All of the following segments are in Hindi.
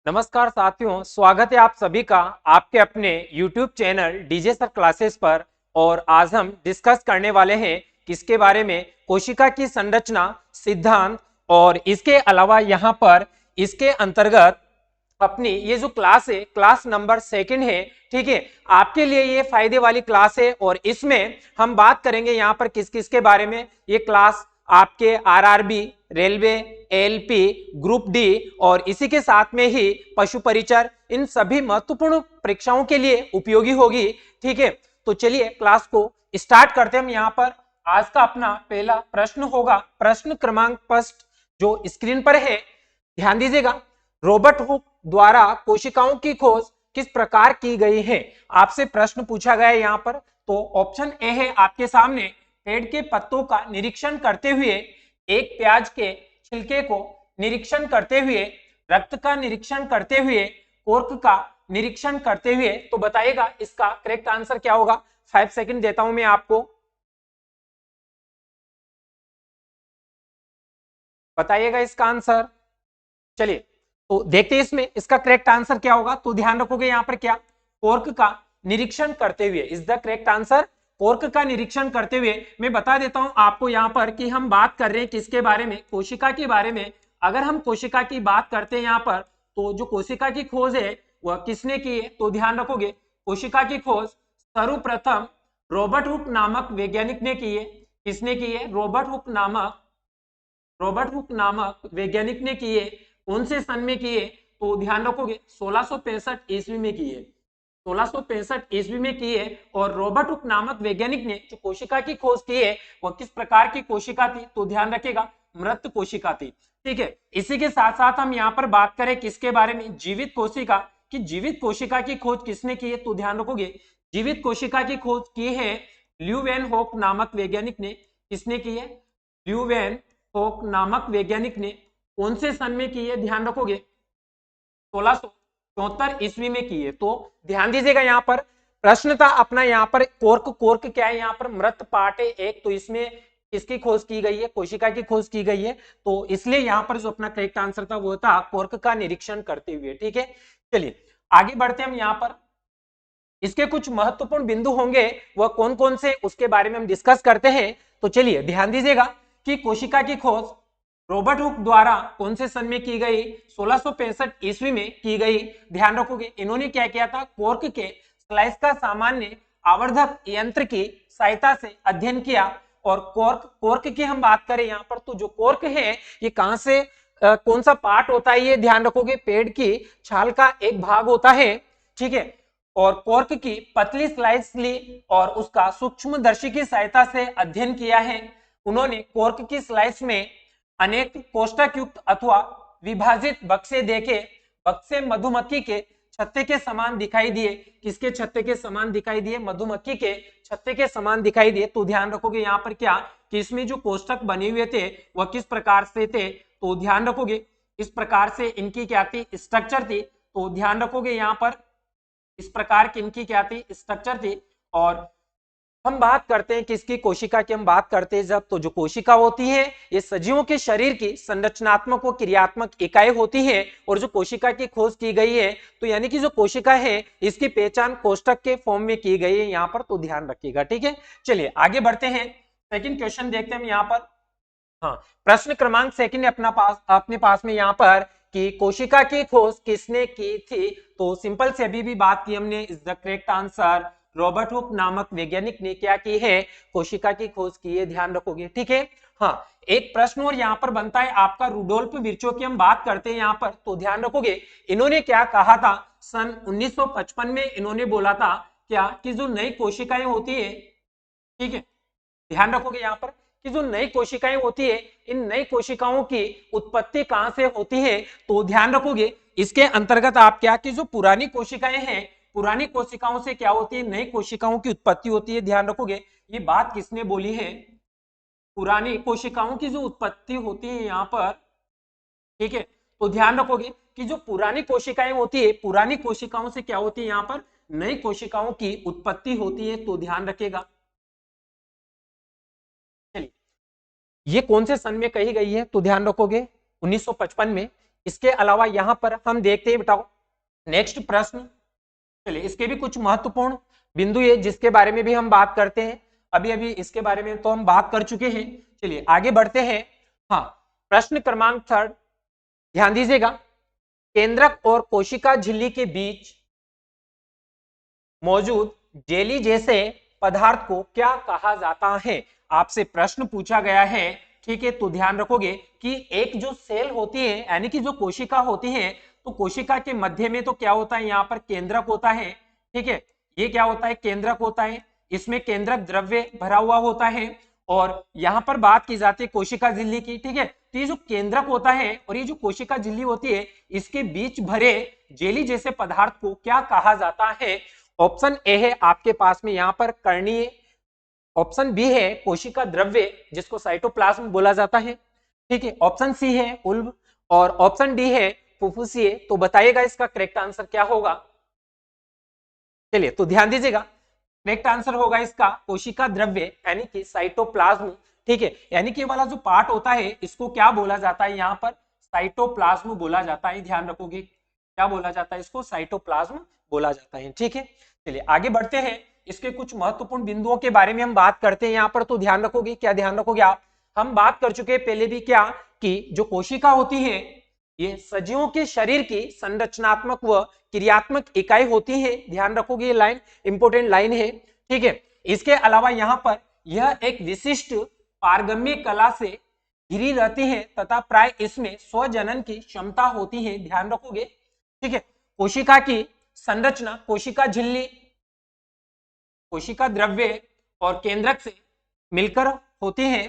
नमस्कार साथियों, स्वागत है आप सभी का आपके अपने YouTube channel DJ sir classes पर। और आज हम डिस्कस करने वाले हैं किसके बारे में, कोशिका की संरचना सिद्धांत। और इसके अलावा यहाँ पर इसके अंतर्गत अपनी ये जो क्लास है, क्लास नंबर 2 है। ठीक है, आपके लिए ये फायदे वाली क्लास है और इसमें हम बात करेंगे यहाँ पर किस किस के बारे में। ये क्लास आपके RRB, railway, ALP, group D और इसी के साथ में ही पशु परिचर, इन सभी महत्वपूर्ण परीक्षाओं के लिए उपयोगी होगी। ठीक है, तो चलिए क्लास को स्टार्ट करते हैं। हम यहाँ पर आज का अपना पहला प्रश्न होगा, प्रश्न क्रमांक 5 जो स्क्रीन पर है, ध्यान दीजिएगा। रॉबर्ट हुक द्वारा कोशिकाओं की खोज किस प्रकार की गई है, आपसे प्रश्न पूछा गया है यहाँ पर। तो ऑप्शन ए है आपके सामने, पेड़ के पत्तों का निरीक्षण करते हुए, एक प्याज के छिलके को निरीक्षण करते हुए, रक्त का निरीक्षण करते हुए, कोर्क का निरीक्षण करते हुए। तो बताइएगा इसका करेक्ट आंसर क्या होगा। 5 सेकंड देता हूं मैं आपको, बताइएगा इसका आंसर। चलिए तो देखते हैं इसमें इसका करेक्ट आंसर क्या होगा। तो ध्यान रखोगे यहाँ पर क्या, कोर्क का निरीक्षण करते हुए is the correct answer. Cork का निरीक्षण करते हुए मैं बता देता हूं आपको यहाँ पर कि हम बात कर रहे हैं किसके बारे में, कोशिका के बारे में। अगर हम कोशिका की बात करते हैं यहाँ पर, तो जो कोशिका की खोज है वह किसने की है। तो ध्यान रखोगे कोशिका की खोज सर्वप्रथम रॉबर्ट हुक नामक वैज्ञानिक ने की है। किसने की है, रॉबर्ट हुक नामक वैज्ञानिक ने किए। कौन से सन में किए, तो ध्यान रखोगे 1665 ईस्वी में किए। 1665 ईस्वी में किए। और रॉबर्ट हुक नामक वैज्ञानिक ने जो कोशिका की खोज की है वह किस प्रकार की कोशिका थी, तो ध्यान रखिएगा मृत कोशिका थी। ठीक है, इसी के साथ साथ हम यहाँ पर बात करें किसके बारे में, जीवित कोशिका की। जीवित कोशिका की खोज किसने की है, तो ध्यान रखोगे जीवित कोशिका की खोज की है ल्यू वैन होक नामक वैज्ञानिक ने। किसने की है, ल्यू वैन होक नामक वैज्ञानिक ने। कौन से सन में की है, ध्यान रखोगे 1674 ईस्वी में की है। तो ध्यान दीजिएगा यहाँ पर प्रश्न था अपना यहाँ पर कोर्क। कोर्क क्या है, यहाँ पर मृत पार्ट है एक, तो इसमें किसकी खोज की गई है, कोशिका की खोज की गई है। तो इसलिए यहाँ पर जो अपना करेक्ट आंसर था वो था कोर्क का निरीक्षण करते हुए। ठीक है, चलिए आगे बढ़ते हैं हम यहाँ पर। इसके कुछ महत्वपूर्ण बिंदु होंगे, वह कौन कौन से, उसके बारे में हम डिस्कस करते हैं। तो चलिए ध्यान दीजिएगा कि कोशिका की खोज रॉबर्ट हुक द्वारा कौन से सन में की गई, 1665 ईस्वी में की गई। ध्यान रखोगे इन्होंने क्या किया था, कोर्क के स्लाइस का सामान्य आवर्धक यंत्र की सहायता से अध्ययन किया। और कोर्क की हम बात करें यहाँ पर, तो जो कोर्क है ये कहां से कौन सा पार्ट होता है, ये ध्यान रखोगे पेड़ की छाल का एक भाग होता है। ठीक है, और कोर्क की पतली स्लाइस ली और उसका सूक्ष्मदर्शी की सहायता से अध्ययन किया है। उन्होंने कोर्क की स्लाइस में अनेक कोष्ठक युक्त अथवा विभाजित बक्से देखे। बक्से मधुमक्खी के छत्ते के समान दिखाई दिए। किसके छत्ते के समान दिखाई दिए, मधुमक्खी के छत्ते के समान दिखाई दिए। तो ध्यान रखोगे यहाँ पर क्या, कि इसमें जो कोष्ठक बने हुए थे वह किस प्रकार से थे, तो ध्यान रखोगे इस प्रकार से इनकी क्या थी, स्ट्रक्चर थी। तो ध्यान रखोगे यहाँ पर इस प्रकार की इनकी क्या थी, स्ट्रक्चर थी। और हम बात करते हैं किसकी, कोशिका की हम बात करते हैं जब, तो जो कोशिका होती है ये सजीवों के शरीर की संरचनात्मक व क्रियात्मक इकाई होती है। और जो कोशिका की खोज की गई है, तो यानी कि जो कोशिका है इसकी पहचान कोष्ठक के फॉर्म में की गई है यहाँ पर, तो ध्यान रखिएगा। ठीक है, चलिए आगे बढ़ते हैं, सेकंड क्वेश्चन देखते हैं हम यहाँ पर। हाँ, प्रश्न क्रमांक 2 अपने पास में यहाँ पर कि कोशिका की खोज किसने की थी। तो सिंपल से अभी भी बात की हमने, is the correct answer Robert Hooke नामक वैज्ञानिक ने क्या की है, कोशिका की खोज की है। ध्यान रखोगे, ठीक है। हाँ, एक प्रश्न और यहाँ पर बनता है आपका, रूडोल्फ विर्चो की हम बात करते हैं यहाँ पर। तो ध्यान रखोगे इन्होंने क्या कहा था, सन 1955 में इन्होंने बोला था क्या, कि जो नई कोशिकाएं होती है, ठीक है, ध्यान रखोगे यहाँ पर कि जो नई कोशिकाएं होती है, इन नई कोशिकाओं की उत्पत्ति कहां से होती है। तो ध्यान रखोगे इसके अंतर्गत आप क्या, कि जो पुरानी कोशिकाएं हैं, पुरानी कोशिकाओं से क्या होती है, नई कोशिकाओं की उत्पत्ति होती है। ध्यान रखोगे ये बात किसने बोली है, पुरानी कोशिकाओं की जो उत्पत्ति होती है यहाँ पर। ठीक है, तो ध्यान रखोगे कि जो पुरानी कोशिकाएं होती है, पुरानी कोशिकाओं से क्या होती है, यहाँ पर नई कोशिकाओं की उत्पत्ति होती है। तो ध्यान रखेगा ये कौन से सन में कही गई है, तो ध्यान रखोगे 1955 में। इसके अलावा यहां पर हम देखते हैं, बताओ नेक्स्ट प्रश्न। चलिए इसके भी कुछ महत्वपूर्ण बिंदु है जिसके बारे में भी हम बात करते हैं। अभी अभी इसके बारे में तो हम बात कर चुके हैं। चलिए आगे बढ़ते हैं। हाँ, प्रश्न क्रमांक 3 ध्यान दीजिएगा। केंद्रक और कोशिका झिल्ली के बीच मौजूद जेली जैसे पदार्थ को क्या कहा जाता है? आपसे प्रश्न पूछा गया है, ठीक है। तो ध्यान रखोगे कि एक जो सेल होती है यानी कि जो कोशिका होती है, तो कोशिका के मध्य में तो क्या होता है, यहाँ पर केंद्रक होता है, ठीक है। ये क्या होता है, केंद्रक होता है। इसमें केंद्रक द्रव्य भरा हुआ होता है और यहाँ पर बात की जाती है कोशिका झिल्ली की, ठीक है। तो ये जो केंद्रक होता है और ये जो कोशिका झिल्ली होती है, इसके बीच भरे जेली जैसे पदार्थ को क्या कहा जाता है? ऑप्शन ए है आपके पास में यहाँ पर कर्णीय, ऑप्शन बी है कोशिका द्रव्य जिसको साइटोप्लाज्म बोला जाता है, ठीक है। ऑप्शन सी है उल्ब और ऑप्शन डी है फुफ्फुसीय। तो बताइएगा इसका करेक्ट आंसर क्या होगा। चलिए तो ध्यान दीजिएगा, करेक्ट आंसर होगा इसका कोशिका द्रव्य यानी कि साइटोप्लाज्म, ठीक है। यानी कि वाला जो पार्ट होता है इसको क्या बोला जाता है, यहाँ पर साइटोप्लाज्म बोला जाता है। ध्यान रखोगे क्या बोला जाता है इसको, साइटोप्लाज्म बोला जाता है, ठीक है। चलिए आगे बढ़ते हैं। इसके कुछ महत्वपूर्ण बिंदुओं के बारे में हम बात करते हैं यहाँ पर। तो ध्यान रखोगे, क्या ध्यान रखोगे आप, हम बात कर चुके हैं पहले भी क्या कि जो कोशिका होती है ये सजीवों के शरीर की संरचनात्मक व क्रियात्मक इकाई होती है। ध्यान रखोगे, ये लाइन इंपोर्टेंट लाइन है, ठीक है। इसके अलावा यहाँ पर यह एक विशिष्ट पारगम्य कला से घिरी रहती है तथा प्राय इसमें स्वजनन की क्षमता होती है। ध्यान रखोगे, ठीक है। कोशिका की संरचना कोशिका झिल्ली, कोशिका द्रव्य और केंद्रक से मिलकर होती है,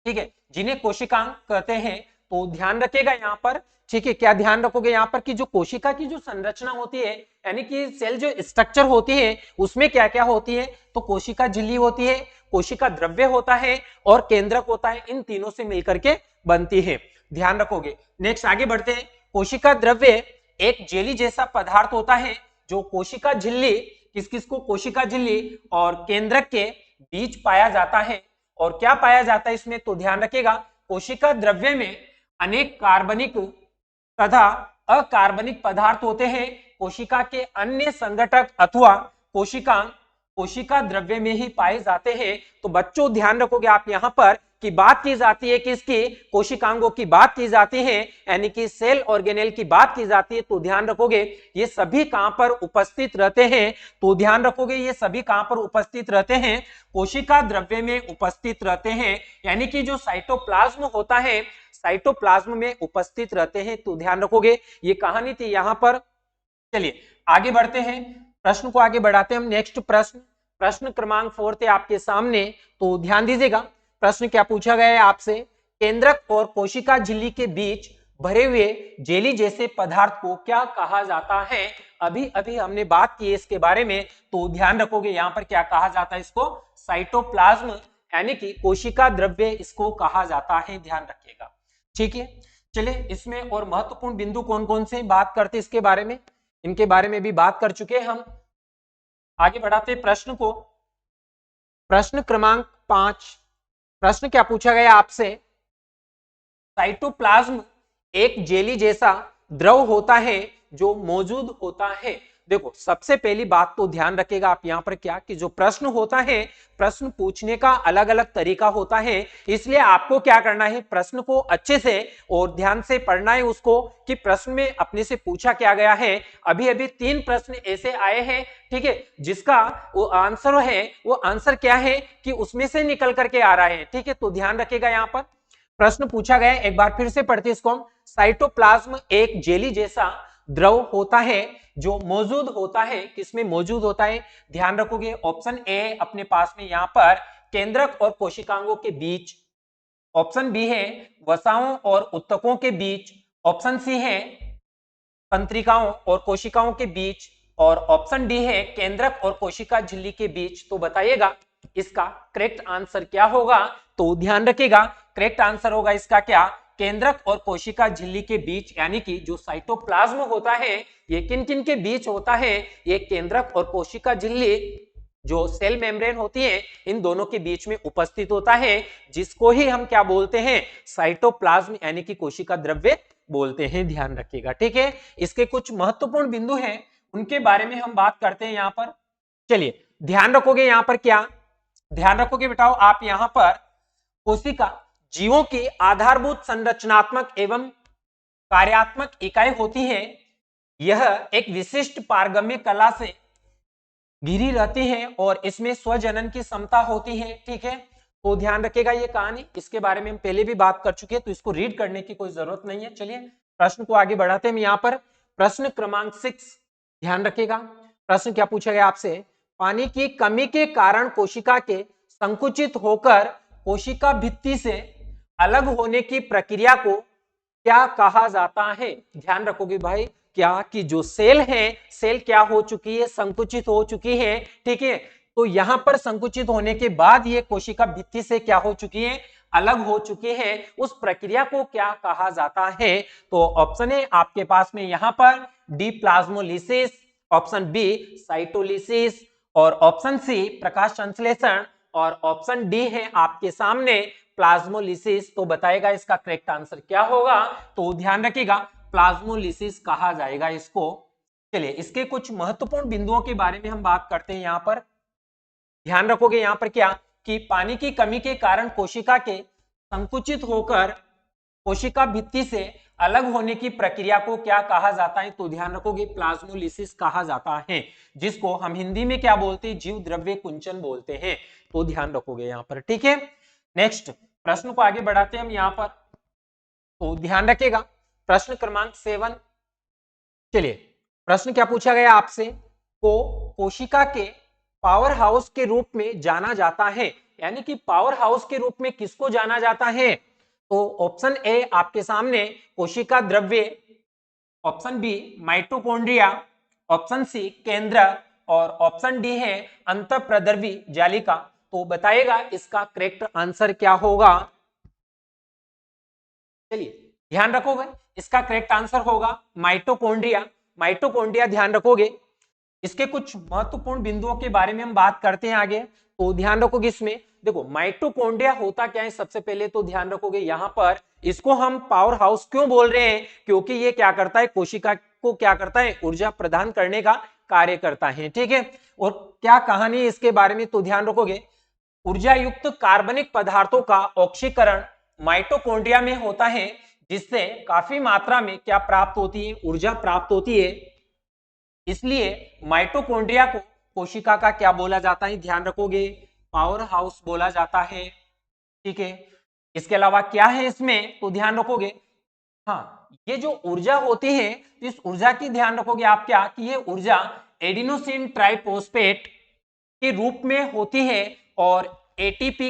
ठीक है, जिन्हें कोशिकांग कहते हैं। तो ध्यान रखिएगा यहाँ पर, ठीक है। क्या ध्यान रखोगे यहाँ पर कि जो कोशिका की जो संरचना होती है यानी कि सेल जो स्ट्रक्चर होती है उसमें क्या क्या होती है, तो कोशिका झिल्ली होती है, कोशिका द्रव्य होता है और केंद्रक होता है। इन तीनों से मिलकर के बनती है। ध्यान रखोगे। नेक्स्ट आगे बढ़ते हैं। कोशिका द्रव्य एक जेली जैसा पदार्थ होता है जो कोशिका झिल्ली, किस किस को, कोशिका झिल्ली और केंद्रक के बीच पाया जाता है। और क्या पाया जाता है इसमें, तो ध्यान रखिएगा कोशिका द्रव्य में अनेक कार्बनिक तथा अकार्बनिक पदार्थ होते हैं। कोशिका के अन्य संघटक अथवा कोशिकांग कोशिका द्रव्य में ही पाए जाते हैं। तो बच्चों ध्यान रखोगे आप यहाँ पर की बात की जाती है किसकी, कोशिकांगों की बात की जाती है यानी कि सेल ऑर्गेनेल की बात की जाती है। तो ध्यान रखोगे ये सभी कहां पर उपस्थित रहते हैं, तो ध्यान रखोगे ये सभी कहां पर उपस्थित रहते हैं, कोशिका द्रव्य में उपस्थित रहते हैं। यानी कि जो साइटोप्लाज्म होता है साइटोप्लाज्म में उपस्थित रहते हैं। तो ध्यान रखोगे ये कहानी थी यहाँ पर। चलिए आगे बढ़ते हैं, प्रश्न को आगे बढ़ाते हैं हम। नेक्स्ट प्रश्न, प्रश्न क्रमांक 4 थे आपके सामने। तो ध्यान दीजिएगा, प्रश्न क्या पूछा गया है आपसे, केंद्रक और कोशिका झिल्ली के बीच भरे हुए जेली जैसे पदार्थ को क्या कहा जाता है? अभी अभी हमने बात की है इसके बारे में। तो ध्यान रखोगे यहाँ पर क्या कहा जाता है इसको, साइटोप्लाज्म यानी कि कोशिका द्रव्य इसको कहा जाता है। ध्यान रखिएगा, ठीक है। चलिए इसमें और महत्वपूर्ण बिंदु कौन कौन से बात करते इसके बारे में, इनके बारे में भी बात कर चुके हैं हम। आगे बढ़ाते प्रश्न को। प्रश्न क्रमांक 5, प्रश्न क्या पूछा गया आपसे, साइटोप्लाज्म एक जेली जैसा द्रव होता है जो मौजूद होता है। देखो सबसे पहली बात तो ध्यान रखिएगा आप यहाँ पर क्या कि जो प्रश्न होता है प्रश्न पूछने का अलग अलग तरीका होता है। इसलिए आपको क्या करना है, प्रश्न को अच्छे से और ध्यान से पढ़ना है उसको कि प्रश्न में अपने से पूछा क्या गया है। अभी अभी 3 प्रश्न ऐसे आए हैं, ठीक है, जिसका वो आंसर है, वो आंसर क्या है कि उसमें से निकल करके आ रहा है, ठीक है। तो ध्यान रखिएगा यहाँ पर प्रश्न पूछा गया, एक बार फिर से पढ़ते इसको हम। साइटोप्लाज्म एक जेली जैसा द्रव होता है जो मौजूद होता है, किसमें मौजूद होता है, ध्यान रखोगे ऑप्शन ए अपने पास में यहाँ पर केंद्रक और कोशिकांगों के बीच, ऑप्शन बी है वसाओं और उत्तकों के बीच, ऑप्शन सी है तंत्रिकाओं और कोशिकाओं के बीच और ऑप्शन डी है केंद्रक और कोशिका झिल्ली के बीच। तो बताइएगा इसका करेक्ट आंसर क्या होगा। तो ध्यान रखिएगा करेक्ट आंसर होगा इसका क्या, केंद्रक और कोशिका झिल्ली के बीच। यानी कि जो साइटोप्लाज्म होता है ये किन किन के बीच होता है, ये केंद्रक और कोशिका झिल्ली जो सेल मेम्ब्रेन होती है इन दोनों के बीच में उपस्थित होता है, जिसको ही हम क्या बोलते हैं, साइटोप्लाज्म यानी कि कोशिका द्रव्य बोलते हैं, ध्यान रखिएगा। ठीक है, इसके कुछ महत्वपूर्ण बिंदु हैं, उनके बारे में हम बात करते हैं यहां पर। चलिए ध्यान रखोगे यहां पर, क्या ध्यान रखोगे बेटाओ आप यहां पर, कोशिका जीवों की आधारभूत संरचनात्मक एवं कार्यात्मक इकाई होती है। यह एक विशिष्ट पारगम्य कला से घिरी रहती है और इसमें स्वजनन की क्षमता होती है। ठीक है, तो ध्यान रखिएगा ये कहानी, इसके बारे में हम पहले भी बात कर चुके हैं, तो इसको रीड करने की कोई जरूरत नहीं है। चलिए प्रश्न को आगे बढ़ाते हैं। यहाँ पर प्रश्न क्रमांक 6 ध्यान रखिएगा। प्रश्न क्या पूछा गया आपसे, पानी की कमी के कारण कोशिका के संकुचित होकर कोशिका भित्ति से अलग होने की प्रक्रिया को क्या कहा जाता है। ध्यान रखोगे भाई, क्या कि जो सेल है, सेल क्या हो चुकी है, संकुचित हो चुकी है। ठीक है, तो यहां पर संकुचित होने के बाद ये कोशिका भित्ति से क्या हो चुकी है, अलग हो चुकी है, उस प्रक्रिया को क्या कहा जाता है। तो ऑप्शन है आपके पास में यहां पर D plasmolysis, option B cytolysis, और ऑप्शन सी प्रकाश संश्लेषण, और ऑप्शन डी है आपके सामने प्लाज्मोलिसिस। तो बताएगा इसका करेक्ट आंसर क्या होगा, तो ध्यान रखिएगा प्लाज्मोलिसिस कहा जाएगा इसको। चलिए इसके कुछ महत्वपूर्ण बिंदुओं के बारे में हम बात करते हैं। यहां पर ध्यान रखोगे यहां पर क्या कि पानी की कमी के कारण कोशिका के संकुचित होकर कोशिका भित्ति से अलग होने की प्रक्रिया को क्या कहा जाता है, तो ध्यान रखोगे प्लाज्मोलिसिस कहा जाता है, जिसको हम हिंदी में क्या बोलते हैं, जीव द्रव्य कुंचन बोलते हैं। तो ध्यान रखोगे यहां पर। ठीक है, नेक्स्ट प्रश्न को आगे बढ़ाते हैं हम यहां पर, तो ध्यान रखिएगा प्रश्न क्रमांक 7। चलिए प्रश्न क्या पूछा गया आपसे, को कोशिका के पावर हाउस के रूप में जाना जाता है, यानी कि पावर हाउस के रूप में किसको जाना जाता है। तो ऑप्शन ए आपके सामने कोशिका द्रव्य, option B mitochondria, option C केंद्र, और ऑप्शन डी है अंतःप्रद्रवी जालिका। तो बताइएगा इसका करेक्ट आंसर क्या होगा। चलिए ध्यान रखोगे इसका करेक्ट आंसर होगा माइटोकॉन्ड्रिया। माइटोकॉन्ड्रिया ध्यान रखोगे। इसके कुछ महत्वपूर्ण बिंदुओं के बारे में हम बात करते हैं आगे, तो ध्यान रखोगे इसमें। देखो माइटोकॉन्ड्रिया होता क्या है, सबसे पहले तो ध्यान रखोगे यहां पर इसको हम पावर हाउस क्यों बोल रहे हैं, क्योंकि ये क्या करता है, कोशिका को क्या करता है, ऊर्जा प्रदान करने का कार्य करता है। ठीक है, और क्या कहानी है इसके बारे में, तो ध्यान रखोगे ऊर्जा युक्त कार्बनिक पदार्थों का ऑक्सीकरण माइटोकॉन्ड्रिया में होता है, जिससे काफी मात्रा में क्या प्राप्त होती है, ऊर्जा प्राप्त होती है। इसलिए माइटोकॉन्ड्रिया को कोशिका का क्या बोला जाता है, ध्यान रखोगे पावर हाउस बोला जाता है। ठीक है, इसके अलावा क्या है इसमें, तो ध्यान रखोगे हाँ ये जो ऊर्जा होती है, तो इस ऊर्जा की ध्यान रखोगे आप क्या कि ये ऊर्जा एडिनोसिन ट्राइफॉस्फेट के रूप में होती है, और एटीपी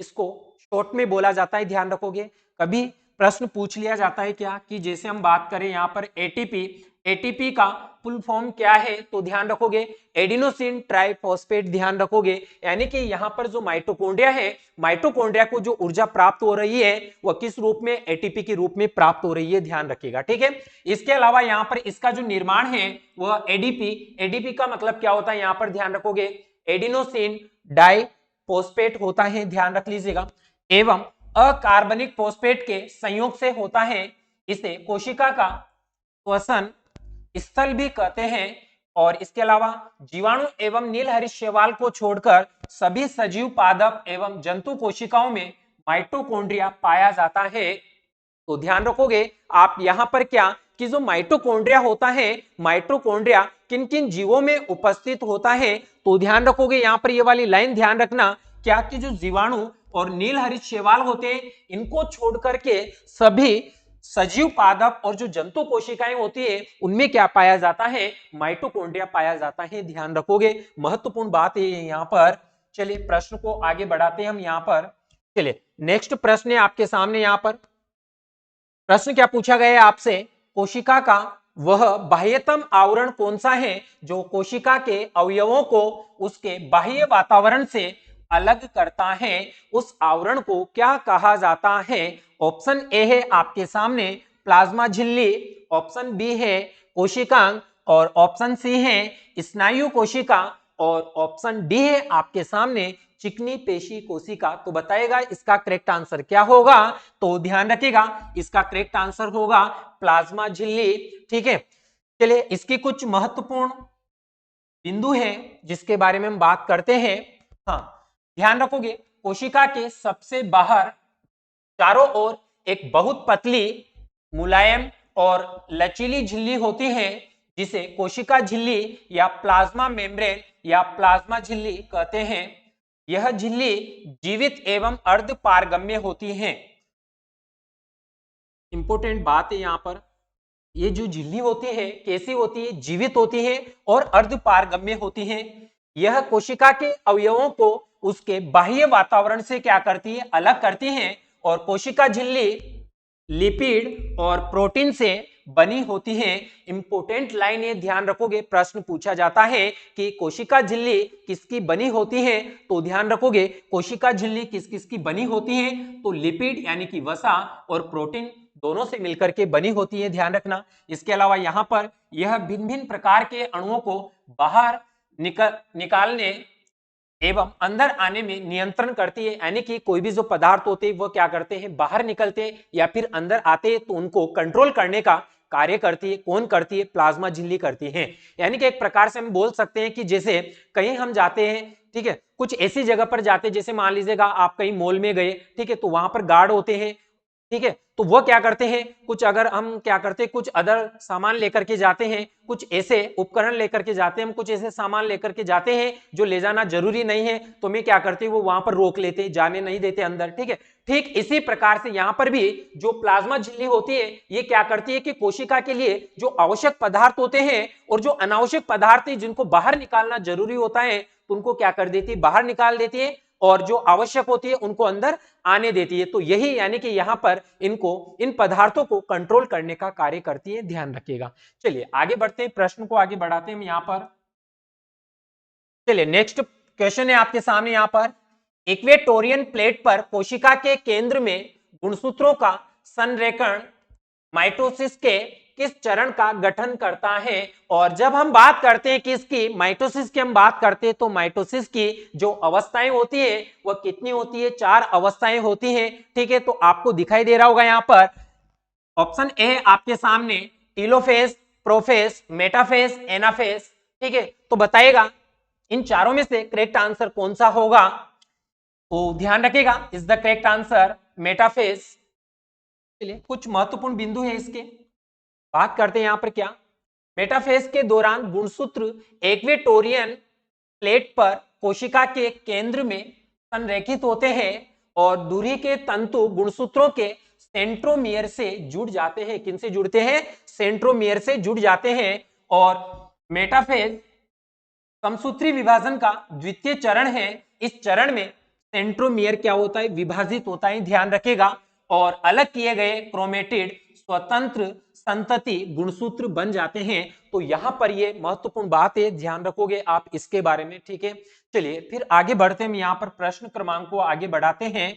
इसको शॉर्ट में बोला जाता है। ध्यान रखोगे कभी प्रश्न पूछ लिया जाता है क्या कि जैसे हम बात करें यहाँ पर एटीपी, एटीपी का फुल फॉर्म क्या है, तो ध्यान रखोगे एडिनोसिन ट्राइफॉस्फेट। ध्यान रखोगे यानी कि यहाँ पर जो माइटोकॉन्ड्रिया है, माइटोकॉन्ड्रिया को जो ऊर्जा प्राप्त हो रही है वह किस रूप में, एटीपी के रूप में प्राप्त हो रही है, ध्यान रखिएगा। ठीक है, इसके अलावा यहाँ पर इसका जो निर्माण है वह एडीपी, एडीपी का मतलब क्या होता है यहाँ पर, ध्यान रखोगे एडिनोसिन डाइफॉस्फेट होता है, ध्यान रख लीजिएगा, एवं अकार्बनिक फॉस्फेट के संयोग से होता है। इसे कोशिका का श्वसन स्थल भी कहते हैं। और इसके अलावा जीवाणु एवं नीलहरित शैवाल को छोड़कर सभी सजीव पादप एवं जंतु कोशिकाओं में माइटोकॉन्ड्रिया पाया जाता है। तो ध्यान रखोगे आप यहां पर क्या कि जो माइटोकॉन्ड्रिया होता है, माइटोकॉन्ड्रिया किन किन जीवों में उपस्थित होता है, तो ध्यान रखोगे यहां पर ये वाली लाइन ध्यान रखना क्या कि जो जीवाणु और नीलहरित शैवाल होते हैं इनको छोड़ करके सभी सजीव पादप और जो जंतु कोशिकाएं होती है उनमें क्या पाया जाता है, माइटोकॉन्ड्रिया पाया जाता है। ध्यान रखोगे महत्वपूर्ण बात है यहाँ पर। चलिए प्रश्न को आगे बढ़ाते हैं हम यहाँ पर। चलिए नेक्स्ट प्रश्न है आपके सामने। यहाँ पर प्रश्न क्या पूछा गया है आपसे, कोशिका का वह बाह्यतम आवरण कौन सा है जो कोशिका के अवयवों को उसके बाह्य वातावरण से अलग करता है, उस आवरण को क्या कहा जाता है। ऑप्शन ए है आपके सामने प्लाज्मा झिल्ली, ऑप्शन बी है कोशिकांग, और ऑप्शन सी है स्नायु कोशिका, और ऑप्शन डी है आपके सामने चिकनी पेशी कोशिका। तो बताएगा इसका करेक्ट आंसर क्या होगा। तो ध्यान रखिएगा इसका करेक्ट आंसर होगा प्लाज्मा झिल्ली। ठीक है, चलिए इसकी कुछ महत्वपूर्ण बिंदु है जिसके बारे में हम बात करते हैं। हाँ, ध्यान रखोगे कोशिका के सबसे बाहर चारों ओर एक बहुत पतली, मुलायम और लचीली झिल्ली होती है जिसे कोशिका झिल्ली या प्लाज्मा मेम्ब्रेन या प्लाज्मा झिल्ली कहते हैं। यह झिल्ली जीवित एवं अर्ध पारगम्य होती है। इंपॉर्टेंट बात है यहां पर, ये जो झिल्ली होती है कैसी होती है, जीवित होती है और अर्ध पारगम्य होती है। यह कोशिका के अवयवों को उसके बाह्य वातावरण से क्या करती है, अलग करती है। और कोशिका झिल्ली लिपिड और प्रोटीन से बनी होती है। इंपोर्टेंट लाइन ये ध्यान रखोगे, प्रश्न पूछा जाता है कि कोशिका झिल्ली किसकी बनी होती है। तो ध्यान रखोगे कोशिका झिल्ली किस किस की बनी होती है, तो लिपिड यानी कि वसा और प्रोटीन दोनों से मिलकर के बनी होती है, ध्यान रखना। इसके अलावा यहाँ पर यह भिन्न भिन्न प्रकार के अणुओं को बाहर निकालने एवं अंदर आने में नियंत्रण करती है। यानी कि कोई भी जो पदार्थ होते हैं वो क्या करते हैं, बाहर निकलते हैं या फिर अंदर आते हैं, तो उनको कंट्रोल करने का कार्य करती है। कौन करती है, प्लाज्मा झिल्ली करती है। यानी कि एक प्रकार से हम बोल सकते हैं कि जैसे कहीं हम जाते हैं, ठीक है, कुछ ऐसी जगह पर जाते हैं, जैसे मान लीजिएगा आप कहीं मॉल में गए, ठीक है, तो वहां पर गार्ड होते हैं, ठीक है, तो वो क्या करते हैं, कुछ अगर हम क्या करते हैं, कुछ अदर सामान लेकर के जाते हैं, कुछ ऐसे उपकरण लेकर के जाते हैं, हम कुछ ऐसे सामान लेकर के जाते हैं जो ले जाना जरूरी नहीं है, तो मैं क्या करती हूँ, वो वहां पर रोक लेते, जाने नहीं देते अंदर। ठीक है, ठीक इसी प्रकार से यहाँ पर भी जो प्लाज्मा झिल्ली होती है ये क्या करती है कि कोशिका के लिए जो आवश्यक पदार्थ होते हैं और जो अनावश्यक पदार्थ है जिनको बाहर निकालना जरूरी होता है उनको क्या कर देती है, बाहर निकाल देती है, और जो आवश्यक होती है उनको अंदर आने देती है। तो यही यानी कि यहां पर इनको, इन पदार्थों को कंट्रोल करने का कार्य करती है, ध्यान रखिएगा। चलिए आगे बढ़ते हैं, प्रश्न को आगे बढ़ाते हैं हम यहां पर। चलिए नेक्स्ट क्वेश्चन है आपके सामने यहां पर, इक्वेटोरियन प्लेट पर कोशिका के केंद्र में गुणसूत्रों का संरेखण माइटोसिस के किस चरण का गठन करता है। और जब हम बात करते हैं किसकी, माइटोसिस की हम बात करते हैं, तो माइटोसिस की जो अवस्थाएं होती है वह कितनी होती है, 4 अवस्थाएं होती हैं। ठीक है, तो आपको दिखाई दे रहा होगा यहां पर ऑप्शन ए आपके सामने, टीलोफेज, प्रोफेज, मेटाफेज, एनाफेज। ठीक है, तो बताइएगा इन चारों में से करेक्ट आंसर कौन सा होगा। तो ध्यान रखिएगा is the correct answer metaphase. चलिए कुछ महत्वपूर्ण बिंदु है इसके, बात करते हैं यहां पर क्या, मेटाफेज के दौरान गुणसूत्र इक्वेटोरियन प्लेट पर कोशिका के केंद्र में संरेखित होते हैं और दूरी के तंतु गुणसूत्रों के सेंट्रोमियर से जुड़ जाते हैं। किनसे जुड़ते हैं, सेंट्रोमियर से जुड़ जाते हैं। और मेटाफेज समसूत्री विभाजन का द्वितीय चरण है। इस चरण में सेंट्रोमियर क्या होता है, विभाजित होता है, ध्यान रखिएगा, और अलग किए गए क्रोमेटिड स्वतंत्र संतति गुणसूत्र बन जाते हैं। तो यहां पर ये महत्वपूर्ण बात है, ध्यान रखोगे आप इसके बारे में। ठीक है, चलिए फिर आगे बढ़ते हैं, यहां पर प्रश्न क्रमांक को आगे बढ़ाते हैं।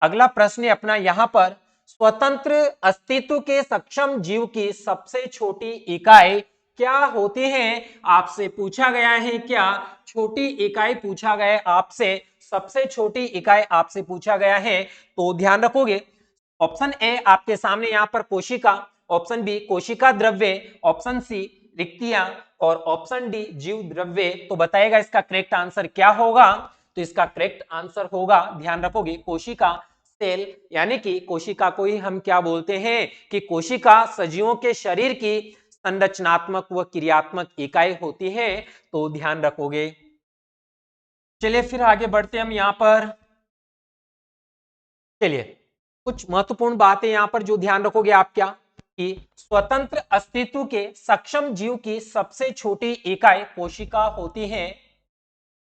अगला प्रश्न है अपना यहां पर, स्वतंत्र अस्तित्व के सक्षम जीव की सबसे छोटी इकाई क्या होती है। आपसे पूछा गया है क्या, छोटी इकाई पूछा गया है आपसे, सबसे छोटी इकाई आपसे पूछा गया है। तो ध्यान रखोगे ऑप्शन ए आपके सामने यहां पर कोशिका, ऑप्शन बी कोशिका द्रव्य, ऑप्शन सी रिक्तियां और ऑप्शन डी जीव द्रव्य। तो बताएगा इसका करेक्ट आंसर क्या होगा। तो इसका करेक्ट आंसर होगा, ध्यान रखोगे, कोशिका सेल, यानी कि कोशिका को ही हम क्या बोलते हैं कि कोशिका सजीवों के शरीर की संरचनात्मक व क्रियात्मक इकाई होती है। तो ध्यान रखोगे। चलिए फिर आगे बढ़ते हैं हम यहां पर। चलिए कुछ महत्वपूर्ण बातें यहां पर जो ध्यान रखोगे आप क्या, कि स्वतंत्र अस्तित्व के सक्षम जीव की सबसे छोटी इकाई कोशिका होती है।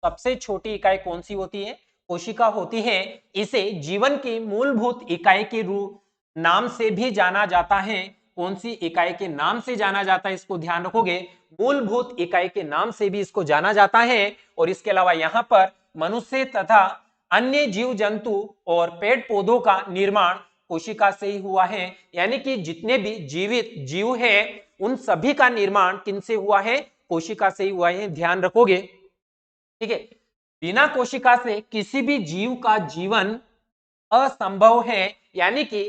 सबसे छोटी इकाई कौन सी होती है, कोशिका होती है। इसे जीवन की मूलभूत इकाई के रूप नाम से भी जाना जाता है। कौन सी इकाई के नाम से जाना जाता है, इसको ध्यान रखोगे, मूलभूत इकाई के नाम से भी इसको जाना जाता है। और इसके अलावा यहाँ पर मनुष्य तथा अन्य जीव जंतु और पेड़ पौधों का निर्माण कोशिका से ही हुआ है। यानी कि जितने भी जीवित जीव हैं उन सभी का निर्माण किनसे हुआ है, कोशिका से ही हुआ है, ध्यान रखोगे। ठीक है, बिना कोशिका से किसी भी जीव का जीवन असंभव है, यानी कि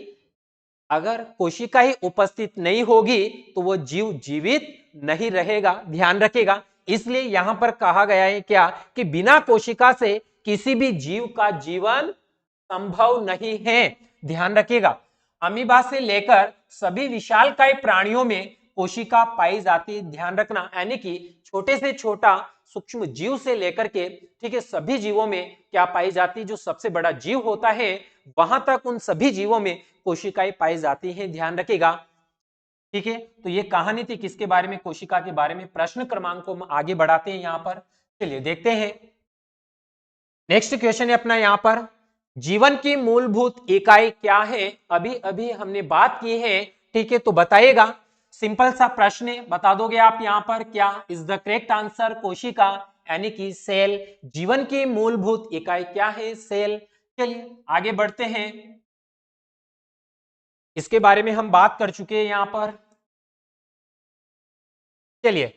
अगर कोशिका ही उपस्थित नहीं होगी तो वो जीव जीवित नहीं रहेगा, ध्यान रखेगा। इसलिए यहां पर कहा गया है क्या कि बिना कोशिका से किसी भी जीव का जीवन संभव नहीं है, ध्यान रखिएगा। अमीबा से लेकर सभी विशालकाय प्राणियों में कोशिका पाई जाती है, ध्यान रखना, यानी कि छोटे से छोटा सूक्ष्म जीव से लेकर के, ठीक है, सभी जीवों में क्या पाई जाती है, जो सबसे बड़ा जीव होता है वहां तक उन सभी जीवों में कोशिकाएं पाई जाती हैं, ध्यान रखिएगा। ठीक है, तो ये कहानी थी किसके बारे में, कोशिका के बारे में। प्रश्न क्रमांक को हम आगे बढ़ाते हैं यहां पर, चलिए देखते हैं। नेक्स्ट क्वेश्चन है अपना यहां पर, जीवन की मूलभूत इकाई क्या है, अभी अभी हमने बात की है, ठीक है, तो बताइएगा। सिंपल सा प्रश्न है, बता दोगे आप यहां पर, क्या इज द करेक्ट आंसर कोशिका, यानी कि सेल। जीवन की मूलभूत इकाई क्या है, सेल। चलिए आगे बढ़ते हैं, इसके बारे में हम बात कर चुके हैं यहां पर। चलिए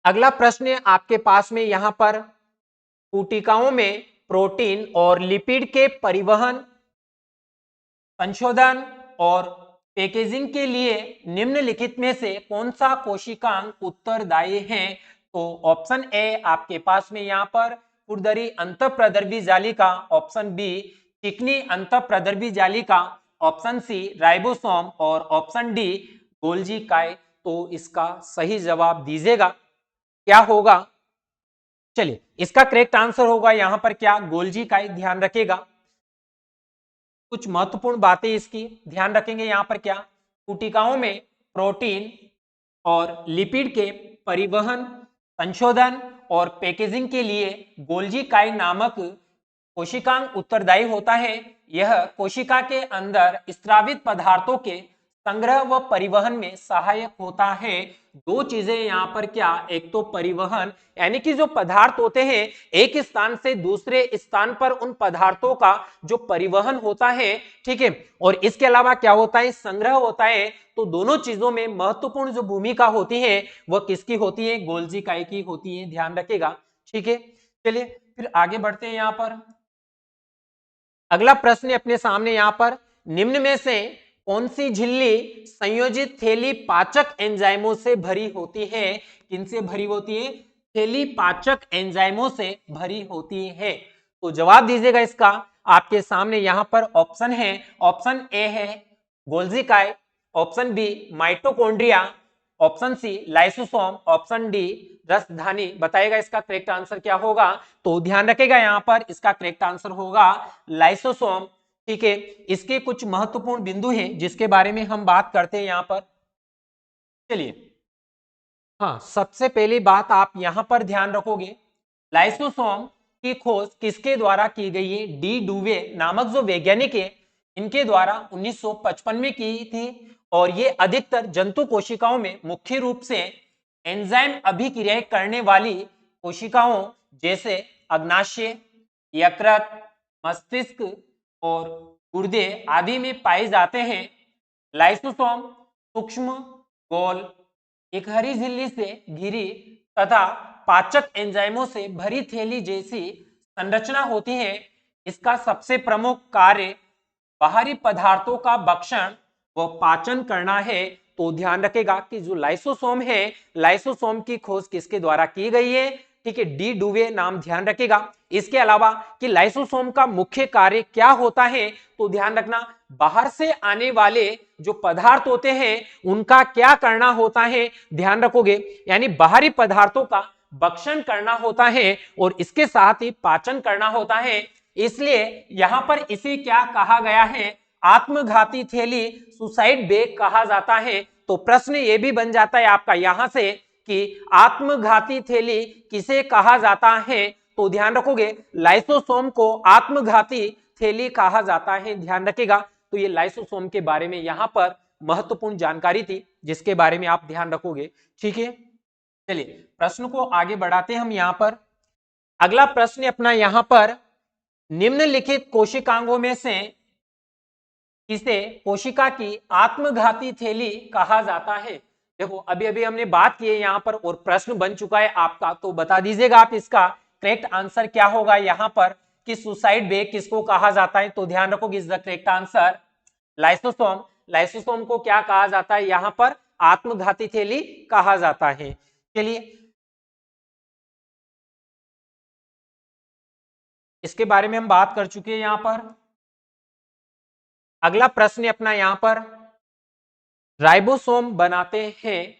अगला प्रश्न आपके पास में यहां पर, कोशिकाओं में प्रोटीन और लिपिड के परिवहन, संशोधन और पैकेजिंग के लिए निम्नलिखित में से कौन सा कोशिकांग उत्तरदायी है। तो ऑप्शन ए आपके पास में यहां पर खुरदरी अंतःप्रद्रवी जालिका, ऑप्शन बी चिकनी अंतःप्रद्रवी जालिका, ऑप्शन सी राइबोसोम और ऑप्शन डी गोल्जी काय। तो इसका सही जवाब दीजिएगा, क्या होगा। चलिए इसका करेक्ट आंसर होगा यहां पर क्या, गोल्जी काय, ध्यान रखेगा। कुछ महत्वपूर्ण बातें इसकी ध्यान रखेंगे यहां पर, क्या कोशिकाओं में प्रोटीन और लिपिड के परिवहन, संशोधन और पैकेजिंग के लिए गोल्जी काय नामक कोशिकांग उत्तरदायी होता है। यह कोशिका के अंदर स्रावित पदार्थों के संग्रह व परिवहन में सहायक होता है। दो चीजें यहाँ पर क्या, एक तो परिवहन, यानी कि जो पदार्थ होते हैं एक स्थान से दूसरे स्थान पर उन पदार्थों का जो परिवहन होता है, ठीक है, और इसके अलावा क्या होता है, संग्रह होता है। तो दोनों चीजों में महत्वपूर्ण जो भूमिका होती है वह किसकी होती है, गोल्जी काय की होती है, ध्यान रखेगा। ठीक है, चलिए फिर आगे बढ़ते हैं यहां पर। अगला प्रश्न अपने सामने यहां पर, निम्न में से कौन सी झिल्ली संयोजित थैली पाचक एंजाइमों से भरी होती है, किनसे भरी होती है, थैली पाचक एंजाइमों से भरी होती है। तो जवाब दीजिएगा इसका, आपके सामने यहां पर ऑप्शन है, ऑप्शन ए है गोल्जी काय, option B mitochondria, option C lysosome, option D रसधानी। बताएगा इसका करेक्ट आंसर क्या होगा। तो ध्यान रखेगा यहां पर इसका करेक्ट आंसर होगा लाइसोसोम। ठीक है, इसके कुछ महत्वपूर्ण बिंदु हैं जिसके बारे में हम बात करते हैं यहां पर। चलिए हाँ, सबसे पहली बात आप यहां पर ध्यान रखोगे, लाइसोसोम की खोज किसके द्वारा की गई है, डी डुवे नामक जो वैज्ञानिक है इनके द्वारा 1955 में की थी। और ये अधिकतर जंतु कोशिकाओं में मुख्य रूप से एंजाइम अभिक्रियाएं करने वाली कोशिकाओं जैसे अग्नाशय, यकृत, मस्तिष्क और गुर्दे आदि में पाए जाते हैं। लाइसोसोम सूक्ष्म, गोल, एक हरी झिल्ली से घिरी तथा पाचक एंजाइमों से भरी थैली जैसी संरचना होती है। इसका सबसे प्रमुख कार्य बाहरी पदार्थों का भक्षण व पाचन करना है। तो ध्यान रखेगा कि जो लाइसोसोम है, लाइसोसोम की खोज किसके द्वारा की गई है, ठीक है, डी डुवे नाम ध्यान रखेगा। इसके अलावा कि लाइसोसोम का मुख्य कार्य क्या होता है, तो ध्यान रखना बाहर से आने वाले जो पदार्थ होते हैं उनका क्या करना होता है, ध्यान रखोगे, यानी बाहरी पदार्थों का भक्षण करना होता है और इसके साथ ही पाचन करना होता है। इसलिए यहां पर इसे क्या कहा गया है, आत्मघाती थैली, सुसाइड बैग कहा जाता है। तो प्रश्न ये भी बन जाता है आपका यहां से कि आत्मघाती थैली किसे कहा जाता है। तो ध्यान रखोगे लाइसोसोम को आत्मघाती थैली कहा जाता है, ध्यान रखेगा। तो ये लाइसोसोम के बारे में यहां पर महत्वपूर्ण जानकारी थी जिसके बारे में आप ध्यान रखोगे। ठीक है, चलिए प्रश्न को आगे बढ़ाते हैं हम यहां पर। अगला प्रश्न अपना यहां पर, निम्नलिखित कोशिकांगों में से किसे कोशिका की आत्मघाती थैली कहा जाता है। देखो अभी अभी हमने बात की है यहां पर और प्रश्न बन चुका है आपका, तो बता दीजिएगा आप इसका करेक्ट आंसर क्या होगा यहाँ पर कि सुसाइड बेग किसको कहा जाता है, तो ध्यान रखोगे is the correct answer lysosome. Lysosome को क्या कहा जाता है यहाँ पर, आत्मघाती थैली कहा जाता है। चलिए इसके बारे में हम बात कर चुके हैं। यहां पर अगला प्रश्न अपना यहां पर राइबोसोम बनाते हैं,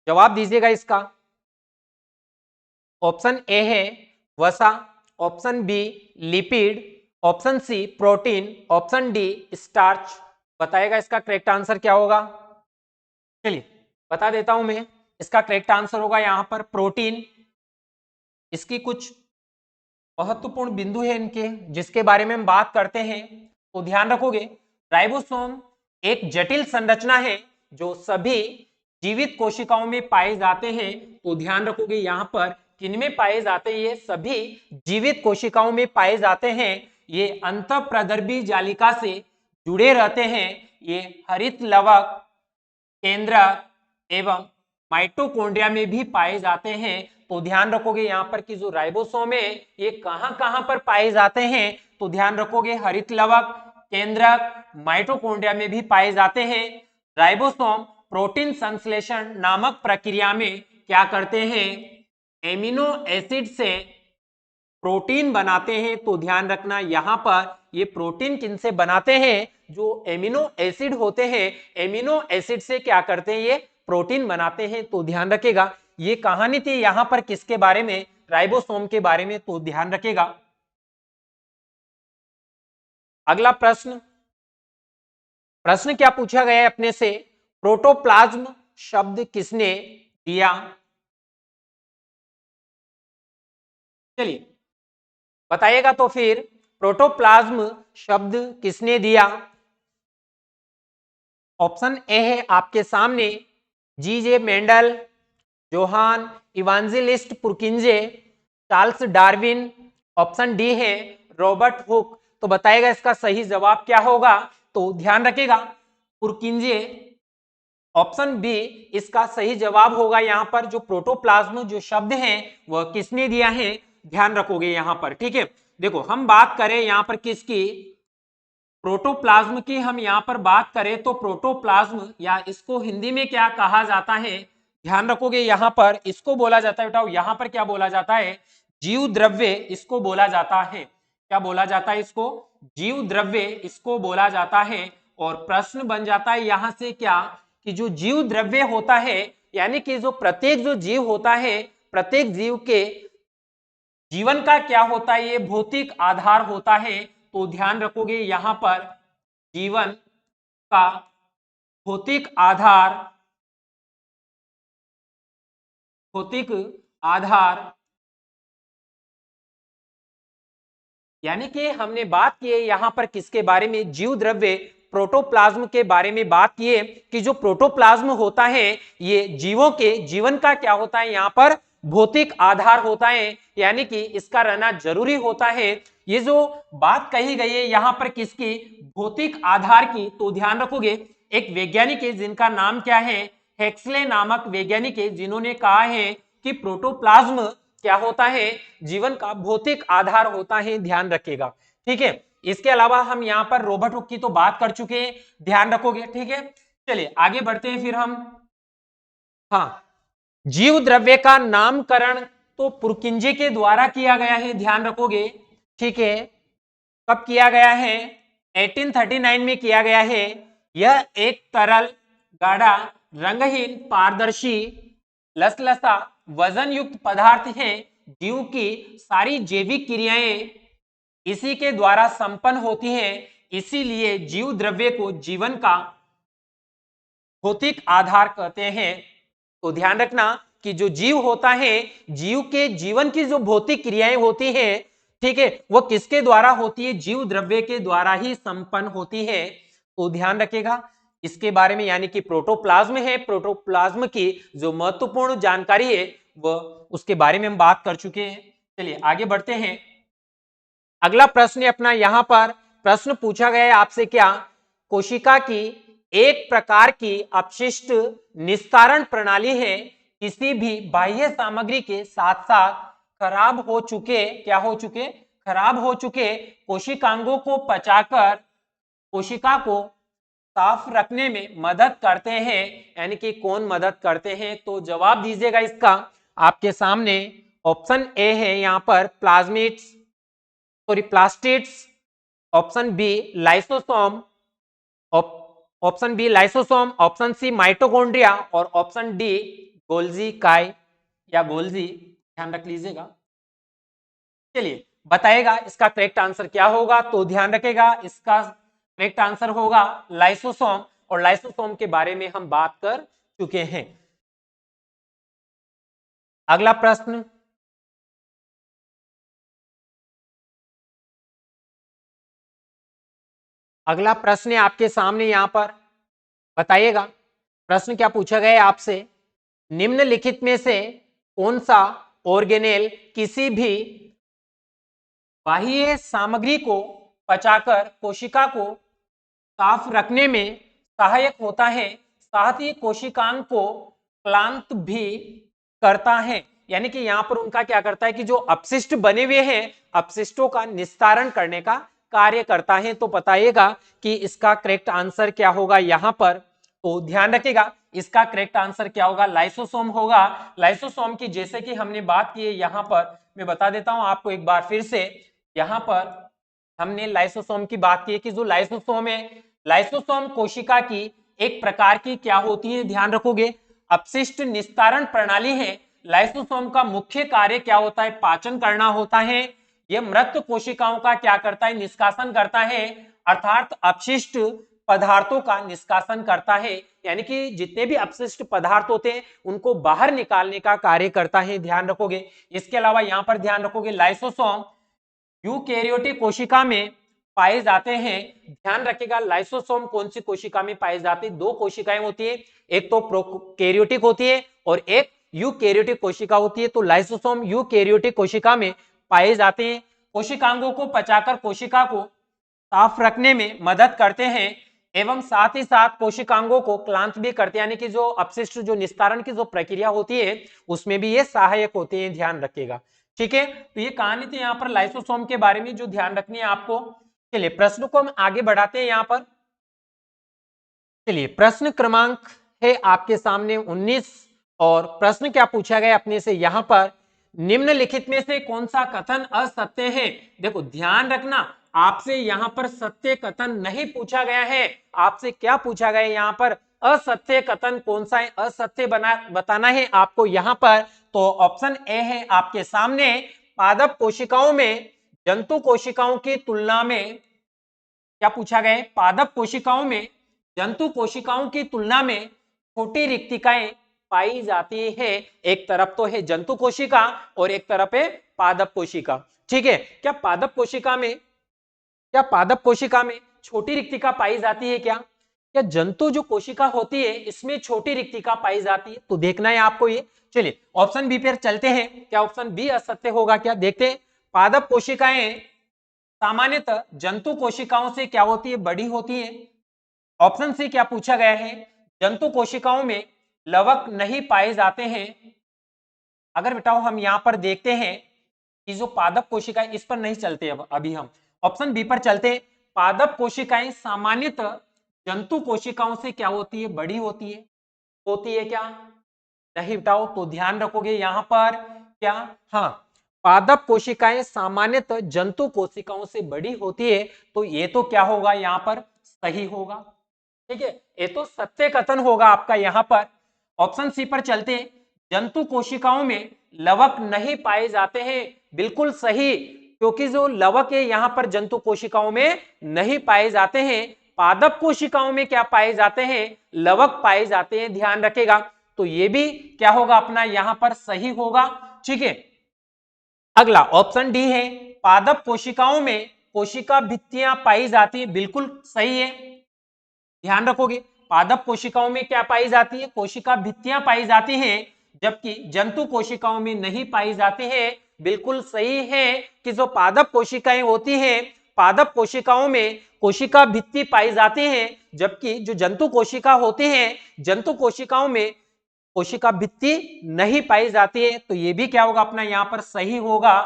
जवाब दीजिएगा इसका। ऑप्शन ए है वसा, option B lipid, option C protein, option D starch. बताएगा इसका करेक्ट आंसर क्या होगा। चलिए बता देता हूं मैं, इसका करेक्ट आंसर होगा यहां पर प्रोटीन। इसकी कुछ महत्वपूर्ण बिंदु है इनके जिसके बारे में हम बात करते हैं, तो ध्यान रखोगे राइबोसोम एक जटिल संरचना है जो सभी जीवित कोशिकाओं में पाए जाते हैं। तो ध्यान रखोगे यहाँ पर किनमें पाए जाते हैं, ये सभी जीवित कोशिकाओं में पाए जाते हैं। ये अंतःप्रदर्भी जालिका से जुड़े रहते हैं। ये हरित लवक, केंद्रक एवं माइटोकॉन्ड्रिया में भी पाए जाते हैं। तो ध्यान रखोगे यहाँ पर कि जो राइबोसोम है ये कहां पर पाए जाते हैं, तो ध्यान रखोगे हरित लवक, केंद्रक, माइटोकॉन्ड्रिया में भी पाए जाते हैं। राइबोसोम प्रोटीन संश्लेषण नामक प्रक्रिया में क्या करते हैं, एमिनो एसिड से प्रोटीन बनाते हैं। तो ध्यान रखना यहाँ पर ये प्रोटीन किनसे बनाते हैं, जो एमिनो एसिड होते हैं, एमिनो एसिड से क्या करते हैं, ये प्रोटीन बनाते हैं। तो ध्यान रखेगा ये कहानी थी यहाँ पर किसके बारे में, राइबोसोम के बारे में। तो ध्यान रखेगा अगला प्रश्न क्या पूछा गया है अपने से, प्रोटोप्लाज्म शब्द किसने दिया। चलिए बताइएगा तो फिर प्रोटोप्लाज्म शब्द किसने दिया। ऑप्शन ए है आपके सामने G J. Mendel, Johann Evangelist Purkinje, Charles Darwin. Option D है रॉबर्ट हुक। तो बताएगा इसका सही जवाब क्या होगा, तो ध्यान रखिएगा पुरकिंजे। ऑप्शन बी इसका सही जवाब होगा। यहाँ पर जो प्रोटोप्लाज्म जो शब्द है वह किसने दिया है, ध्यान रखोगे यहाँ पर। ठीक है, देखो हम बात करें यहाँ पर किसकी, प्रोटोप्लाज्म की हम यहाँ पर बात करें तो प्रोटोप्लाज्म या इसको हिंदी में क्या कहा जाता है, ध्यान रखोगे यहाँ पर इसको बोला जाता है, बेटा यहाँ पर क्या बोला जाता है, जीव द्रव्य इसको बोला जाता है। क्या बोला जाता है इसको, जीव द्रव्य इसको बोला जाता है। और प्रश्न बन जाता है यहां से क्या, कि जो जीव द्रव्य होता है यानी कि जो प्रत्येक जो जीव होता है, प्रत्येक जीव के जीवन का क्या होता है, ये भौतिक आधार होता है। तो ध्यान रखोगे यहां पर जीवन का भौतिक आधार, भौतिक आधार यानी कि हमने बात की है यहां पर किसके बारे में, जीव द्रव्य प्रोटोप्लाज्म के बारे में बात की है कि जो प्रोटोप्लाज्म होता है ये जीवों के जीवन का क्या होता है, यहाँ पर भौतिक आधार होता है, यानी कि इसका रहना जरूरी होता है। ये जो बात कही गई है यहाँ पर किसकी, भौतिक आधार की। तो ध्यान रखोगे एक वैज्ञानिक है जिनका नाम क्या है, हेक्सले नामक वैज्ञानिक है, जिन्होंने कहा है कि प्रोटोप्लाज्म क्या होता है, जीवन का भौतिक आधार होता है, ध्यान रखिएगा। ठीक है, इसके अलावा हम यहाँ पर रॉबर्ट हुक की तो बात कर चुके हैं, ध्यान रखोगे। ठीक है, चलिए आगे बढ़ते हैं फिर हम। हाँ, जीव द्रव्य का नामकरण तो पुरकिंजे के द्वारा किया गया है, ध्यान रखोगे। ठीक है, कब किया गया है, 1839 में किया गया है। यह एक तरल गाढ़ा रंगहीन पारदर्शी लसलसा वजन युक्त पदार्थ है। जीव की सारी जैविक क्रियाएं इसी के द्वारा संपन्न होती हैं, इसीलिए जीव द्रव्य को जीवन का भौतिक आधार कहते हैं। तो ध्यान रखना कि जो जीव होता है, जीव के जीवन की जो भौतिक क्रियाएं होती हैं, ठीक है, वो किसके द्वारा होती है, जीव द्रव्य के द्वारा ही संपन्न होती है। तो ध्यान रखिएगा इसके बारे में, यानी कि प्रोटोप्लाज्म है, प्रोटोप्लाज्म की जो महत्वपूर्ण जानकारी है वह उसके बारे में हम बात कर चुके हैं। चलिए आगे बढ़ते हैं। अगला प्रश्न अपना यहां पर प्रश्न पूछा गया है आपसे, क्या कोशिका की एक प्रकार की अपशिष्ट निस्तारण प्रणाली है, किसी भी बाह्य सामग्री के साथ साथ खराब हो चुके, क्या हो चुके, खराब हो चुके कोशिकांगों को पचाकर कोशिका को साफ रखने में मदद करते हैं। यानी कि कौन मदद करते हैं, तो जवाब दीजिएगा इसका आपके सामने ऑप्शन ए है यहाँ पर plasmids, sorry plastids, option B lysosome, option B lysosome, option C mitochondria और ऑप्शन डी गोल्जी काय या गोल्जी, ध्यान रख लीजिएगा। चलिए बताइएगा इसका करेक्ट आंसर क्या होगा, तो ध्यान रखेगा इसका करेक्ट आंसर होगा लाइसोसोम, और लाइसोसोम के बारे में हम बात कर चुके हैं। अगला प्रश्न, अगला प्रश्न है आपके सामने यहां पर, बताइएगा प्रश्न क्या पूछा गया है आपसे, निम्नलिखित में से कौन सा ऑर्गेनेल किसी भी बाह्य सामग्री को पचाकर कोशिका को साफ रखने में सहायक होता है, साथ ही कोशिकांग को क्लांत भी करता है। यानी कि यहां पर उनका क्या करता है कि जो अपशिष्ट बने हुए हैं अपशिष्टों का निस्तारण करने का कार्य करता है। तो बताइएगा कि इसका करेक्ट आंसर क्या होगा यहां पर, तो ध्यान रखिएगा इसका करेक्ट आंसर क्या होगा, लाइसोसोम होगा। लाइसोसोम की जैसे कि हमने बात की है यहां पर, मैं बता देता हूं आपको एक बार फिर से, यहां पर हमने लाइसोसोम की बात की है कि जो लाइसोसोम है, लाइसोसोम कोशिका की एक प्रकार की क्या होती है, ध्यान रखोगे, अपशिष्ट निस्तारण प्रणाली है। लाइसोसोम का मुख्य कार्य क्या होता है, पाचन करना होता है। यह मृत कोशिकाओं का क्या करता है, निष्कासन करता है, अर्थात अपशिष्ट पदार्थों का निष्कासन करता है। यानी कि जितने भी अपशिष्ट पदार्थ होते हैं उनको बाहर निकालने का कार्य करता है, ध्यान रखोगे। इसके अलावा यहां पर ध्यान रखोगे लाइसोसोम यूकैरियोटिक कोशिका में पाए जाते हैं। ध्यान रखिएगा लाइसोसोम कौन सी कोशिका में पाए जाते हैं, दो कोशिकाएं होती है, एक तो प्रोकैरियोटिक होती है और एक यूकैरियोटिक कोशिका होती है। तो लाइसोसोम यूकैरियोटिक कोशिका में पाए जाते हैं, कोशिकांगों को पचाकर कोशिका को साफ रखने में मदद करते हैं एवं साथ ही साथ कोशिकांगों को क्लांत भी करते हैं। यानी कि जो अपशिष्ट जो निस्तारण की जो प्रक्रिया होती है उसमें भी ये सहायक होते हैं, ध्यान रखिएगा। ठीक है, तो ये कहानी थी यहाँ पर लाइसोसोम के बारे में जो ध्यान रखनी है आपको। चलिए प्रश्न को हम आगे बढ़ाते हैं यहाँ पर। चलिए प्रश्न क्रमांक है आपके सामने 19 और प्रश्न क्या पूछा गया अपने से यहाँ पर, निम्नलिखित में से कौन सा कथन असत्य है। देखो ध्यान रखना आपसे यहाँ पर सत्य कथन नहीं पूछा गया है, आपसे क्या पूछा गया है यहाँ पर, असत्य कथन कौन सा है, असत्य बताना है आपको यहाँ पर। तो ऑप्शन ए है आपके सामने, पादप कोशिकाओं में जंतु कोशिकाओं की तुलना में, क्या पूछा गया है, पादप कोशिकाओं में जंतु कोशिकाओं की तुलना में छोटी रिक्तिकाएं पाई जाती है। एक तरफ तो है जंतु कोशिका और एक तरफ है पादप कोशिका। ठीक है, क्या पादप कोशिका में, क्या पादप कोशिका में छोटी रिक्तिका पाई जाती है क्या, क्या जंतु जो कोशिका होती है इसमें छोटी रिक्तिका पाई जाती है, तो देखना है आपको ये। चलिए ऑप्शन बी पर चलते हैं, क्या ऑप्शन बी असत्य होगा क्या, देखते हैं। पादप कोशिकाएं सामान्यतः जंतु कोशिकाओं से क्या होती है, बड़ी होती है। ऑप्शन सी क्या पूछा गया है, जंतु कोशिकाओं में लवक नहीं पाए जाते हैं। अगर बेटाओ हम यहां पर देखते हैं कि जो पादप कोशिकाएं, इस पर नहीं चलते अब अभी हम ऑप्शन बी पर चलते, पादप कोशिकाएं सामान्यतः जंतु कोशिकाओं से क्या होती है, बड़ी होती है क्या, नहीं बेटाओ, तो ध्यान रखोगे यहां पर क्या, हाँ पादप कोशिकाएं सामान्यतः जंतु कोशिकाओं से बड़ी होती है, तो ये तो क्या होगा यहां पर, सही होगा। ठीक है, ये तो सत्य कथन होगा आपका यहां पर। ऑप्शन सी पर चलते हैं, जंतु कोशिकाओं में लवक नहीं पाए जाते हैं, बिल्कुल सही, क्योंकि जो लवक है यहां पर जंतु कोशिकाओं में नहीं पाए जाते हैं, पादप कोशिकाओं में क्या पाए जाते हैं, लवक पाए जाते हैं, ध्यान रखेगा। तो ये भी क्या होगा अपना यहां पर सही होगा। ठीक है, अगला ऑप्शन डी है, पादप कोशिकाओं में कोशिका भित्तियां पाई जाती है, बिल्कुल सही है, ध्यान रखोगे। पादप कोशिकाओं में क्या पाई जाती है, कोशिका भित्तियां पाई जाती हैं, जबकि जंतु कोशिकाओं में नहीं पाई जाती है, बिल्कुल सही है कि जो पादप कोशिकाएं होती हैं, पादप कोशिकाओं में कोशिका भित्ति पाई जाती है, जबकि जो जंतु कोशिका होती हैं, जंतु कोशिकाओं में कोशिका भित्ति नहीं पाई जाती है, तो ये भी क्या होगा अपना यहाँ पर सही होगा।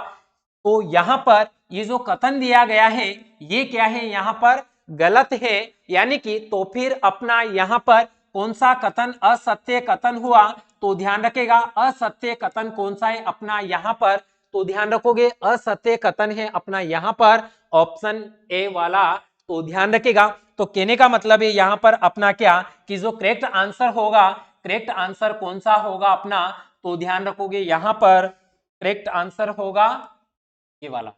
तो यहाँ पर ये जो कथन दिया गया है ये क्या है, यहाँ पर गलत है, यानी कि तो फिर अपना यहाँ पर कौन सा कथन असत्य कथन हुआ, तो ध्यान रखेगा असत्य कथन कौन सा है अपना यहाँ पर, तो ध्यान रखोगे असत्य कथन है अपना यहाँ पर ऑप्शन ए वाला, तो ध्यान रखेगा। तो कहने का मतलब है यहाँ पर अपना क्या कि जो करेक्ट आंसर होगा, करेक्ट आंसर कौन सा होगा अपना, तो ध्यान रखोगे यहाँ पर करेक्ट आंसर होगा ये वाला,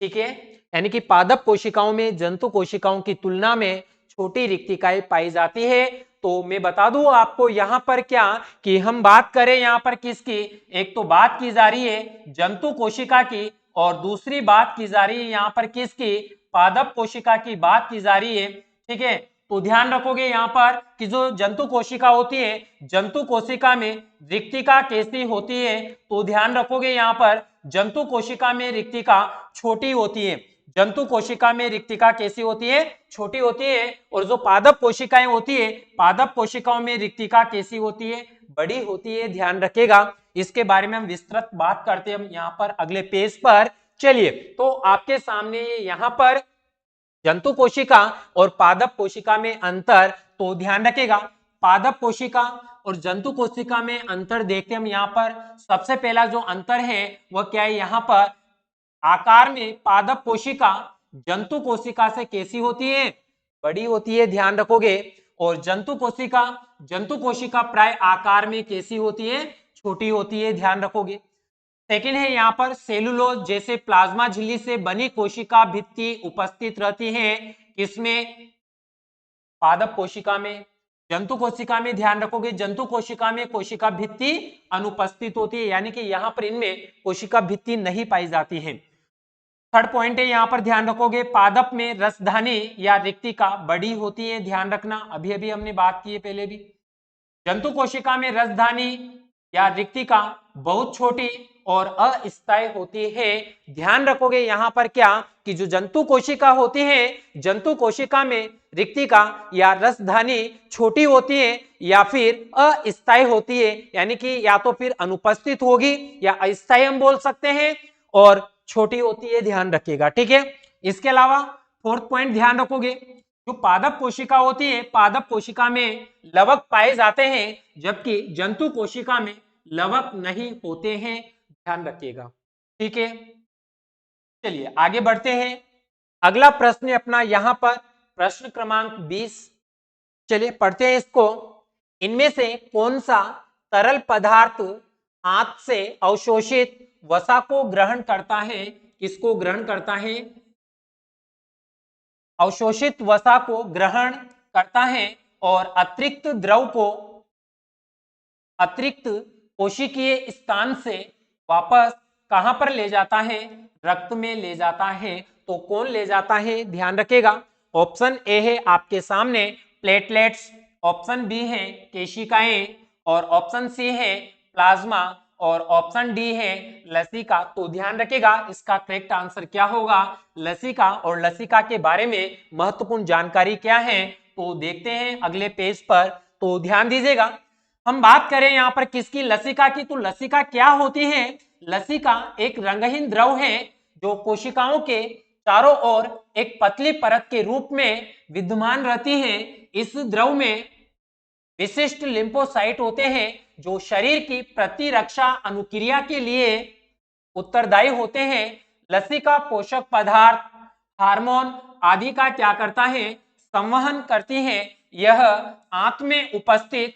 ठीक है। यानी कि पादप कोशिकाओं में जंतु कोशिकाओं की तुलना में छोटी रिक्तिकाएं पाई जाती है। तो मैं बता दूं आपको यहाँ पर क्या कि हम बात करें यहाँ पर किसकी, एक तो बात की जा रही है जंतु कोशिका की और दूसरी बात की जा रही है यहाँ पर किसकी, पादप कोशिका की बात की जा रही है, ठीक है। तो ध्यान रखोगे यहाँ पर कि जो जंतु कोशिका होती है, जंतु कोशिका में रिक्तिका कैसी होती है, तो ध्यान रखोगे यहाँ पर जंतु कोशिका में रिक्तिका छोटी होती है, जंतु कोशिका में रिक्तिका कैसी होती है, छोटी होती है। और जो पादप कोशिकाएं होती है, पादप कोशिकाओं में रिक्तिका कैसी होती है, बड़ी होती है, ध्यान रखेगा। इसके बारे में हम विस्तृत बात करते हैं हम यहाँ पर अगले पेज पर। चलिए, तो आपके सामने यहाँ पर जंतु कोशिका और पादप कोशिका में अंतर, तो ध्यान रखेगा पादप कोशिका और जंतु कोशिका में अंतर देखते हम यहाँ पर। सबसे पहला जो अंतर है वह क्या है, यहाँ पर आकार में पादप कोशिका जंतु कोशिका से कैसी होती है, बड़ी होती है, ध्यान रखोगे। और जंतु कोशिका प्राय आकार में कैसी होती है, छोटी होती है, ध्यान रखोगे। सेकेंड है यहाँ पर सेलुलोज जैसे प्लाज्मा झिल्ली से बनी कोशिका भित्ति उपस्थित रहती है, किसमें, पादप कोशिका में। जंतु कोशिका में ध्यान रखोगे जंतु कोशिका में कोशिका भित्ति अनुपस्थित होती है, यानी कि यहाँ पर इनमें कोशिका भित्ति नहीं पाई जाती है। थर्ड पॉइंट है यहाँ पर ध्यान रखोगे पादप में रसधानी या रिक्तिका बड़ी होती है, ध्यान रखना, अभी अभी हमने बात की है पहले भी। जंतु कोशिका में रसधानी या रिक्तिका बहुत छोटी और अस्थायी होती है, ध्यान रखोगे यहाँ पर क्या कि जो जंतु कोशिका होती है, जंतु कोशिका में रिक्तिका या रसधानी छोटी होती है या फिर अस्थायी होती है, यानी कि या तो फिर अनुपस्थित होगी या अस्थायी हम बोल सकते हैं, और छोटी होती है, ध्यान रखिएगा, ठीक है। इसके अलावा फोर्थ पॉइंट ध्यान रखोगे जो पादप कोशिका होती है, पादप कोशिका में लवक पाए जाते हैं, जबकि जंतु कोशिका में लवक नहीं होते हैं, ध्यान रखिएगा, ठीक है। चलिए आगे बढ़ते हैं। अगला प्रश्न है अपना यहाँ पर प्रश्न क्रमांक 20। चलिए पढ़ते हैं इसको। इनमें से कौन सा तरल पदार्थ हाथ से अवशोषित वसा को ग्रहण करता है, किसको ग्रहण करता है, अवशोषित वसा को ग्रहण करता है और अतिरिक्त द्रव को अतिरिक्त कोशिकीय स्थान से वापस कहां पर ले जाता है, रक्त में ले जाता है। तो कौन ले जाता है, ध्यान रखेगा। ऑप्शन ए है आपके सामने प्लेटलेट्स, ऑप्शन बी है केशिकाएं, और ऑप्शन सी है प्लाज्मा, और ऑप्शन डी है लसिका। तो ध्यान रखेगा इसका करेक्ट आंसर क्या होगा, लसिका। और लसिका के बारे में महत्वपूर्ण जानकारी क्या है, तो देखते हैं अगले पेज पर। तो ध्यान दीजिएगा, हम बात करें यहाँ पर किसकी, लसिका की। तो लसिका क्या होती है, लसिका एक रंगहीन द्रव है जो कोशिकाओं के चारों ओर एक पतली परत के रूप में विद्यमान रहती है। इस द्रव में विशिष्ट लिम्फोसाइट होते हैं जो शरीर की प्रतिरक्षा अनुक्रिया के लिए उत्तरदायी होते हैं। लसिका पोषक पदार्थ, हार्मोन आदि का क्या करता है, संवहन करती है। यह आंत में उपस्थित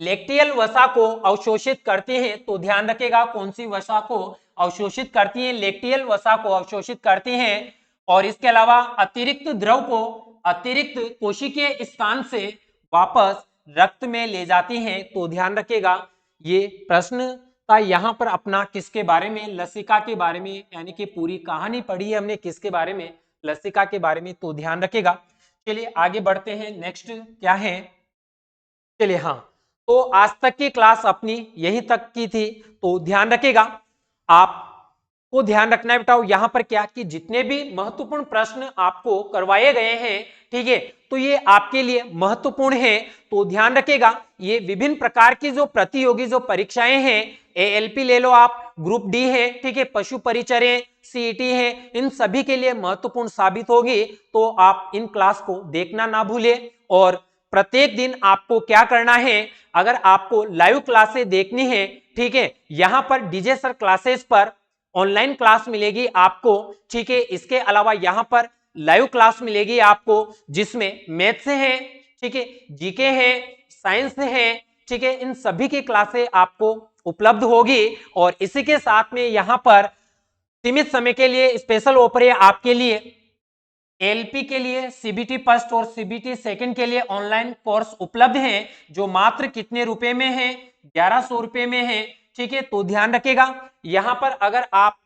लेक्टियल वसा को अवशोषित करती है। तो ध्यान रखेगा कौन सी वसा को अवशोषित करती है, लेक्टियल वसा को अवशोषित करती है। और इसके अलावा अतिरिक्त द्रव को अतिरिक्त कोशिकीय स्थान से वापस रक्त में ले जाती हैं। तो ध्यान रखेगा ये प्रश्न था यहाँ पर अपना किसके बारे में, लसिका के बारे में, यानी कि पूरी कहानी पढ़ी है हमने किसके बारे में, लसिका के बारे में। तो ध्यान रखेगा। चलिए आगे बढ़ते हैं, नेक्स्ट क्या है। चलिए हाँ, तो आज तक की क्लास अपनी यही तक की थी। तो ध्यान रखेगा, आपको ध्यान रखना है बेटा यहाँ पर क्या कि जितने भी महत्वपूर्ण प्रश्न आपको करवाए गए हैं, ठीक है, तो ये आपके लिए महत्वपूर्ण है। तो ध्यान रखिएगा, ये विभिन्न प्रकार की जो प्रतियोगी जो परीक्षाएं हैं, एएलपी ले लो आप, ग्रुप डी है, ठीक है, पशु परिचर्या, सीईटी है, इन सभी के लिए महत्वपूर्ण साबित होगी। तो आप इन क्लास को देखना ना भूलें। और प्रत्येक दिन आपको क्या करना है, अगर आपको लाइव क्लासेस देखनी है, ठीक है, यहां पर डीजे सर क्लासेस पर ऑनलाइन क्लास मिलेगी आपको, ठीक है। इसके अलावा यहां पर लाइव क्लास मिलेगी आपको, जिसमें मैथ्स है, ठीक है, जीके है, साइंस है, ठीक है, इन सभी की क्लासें आपको उपलब्ध होगी। और इसी के साथ में यहां पर सीमित समय के लिए स्पेशल ऑफर है आपके लिए, एलपी के लिए सीबीटी फर्स्ट और सीबीटी सेकंड के लिए ऑनलाइन कोर्स उपलब्ध हैं, जो मात्र कितने रुपए में है, 1100 रुपए में है, ठीक है। तो ध्यान रखिएगा, यहां पर अगर आप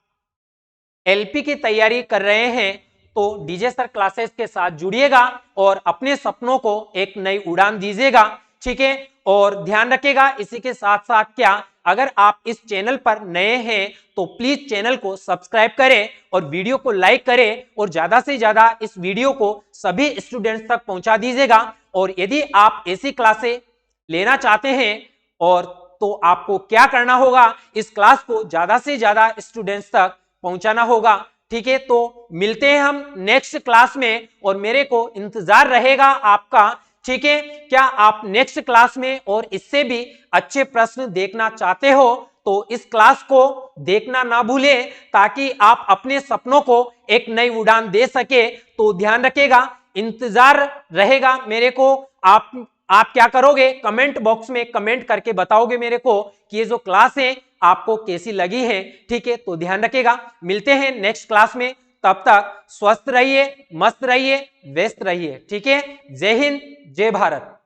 एलपी की तैयारी कर रहे हैं तो डीजे सर क्लासेस के साथ जुड़िएगा और अपने सपनों को एक नई उड़ान दीजिएगा, ठीक है। और ध्यान रखिएगा, इसी के साथ साथ क्या, अगर आप इस चैनल पर नए हैं तो प्लीज चैनल को सब्सक्राइब करें और वीडियो को लाइक करें और ज्यादा से ज्यादा इस वीडियो को सभी स्टूडेंट्स तक पहुंचा दीजिएगा। और यदि आप ऐसी क्लासें लेना चाहते हैं और तो आपको क्या करना होगा, इस क्लास को ज्यादा से ज्यादा स्टूडेंट्स तक पहुंचाना होगा, ठीक है। तो मिलते हैं हम नेक्स्ट क्लास में और मेरे को इंतजार रहेगा आपका, ठीक है। क्या आप नेक्स्ट क्लास में और इससे भी अच्छे प्रश्न देखना चाहते हो तो इस क्लास को देखना ना भूलें, ताकि आप अपने सपनों को एक नई उड़ान दे सके। तो ध्यान रखिएगा, इंतजार रहेगा मेरे को। आप क्या करोगे, कमेंट बॉक्स में कमेंट करके बताओगे मेरे को कि ये जो क्लास है आपको कैसी लगी है, ठीक है। तो ध्यान रखिएगा, मिलते हैं नेक्स्ट क्लास में, तब तक स्वस्थ रहिए, मस्त रहिए, व्यस्त रहिए, ठीक है। जय हिंद, जय भारत।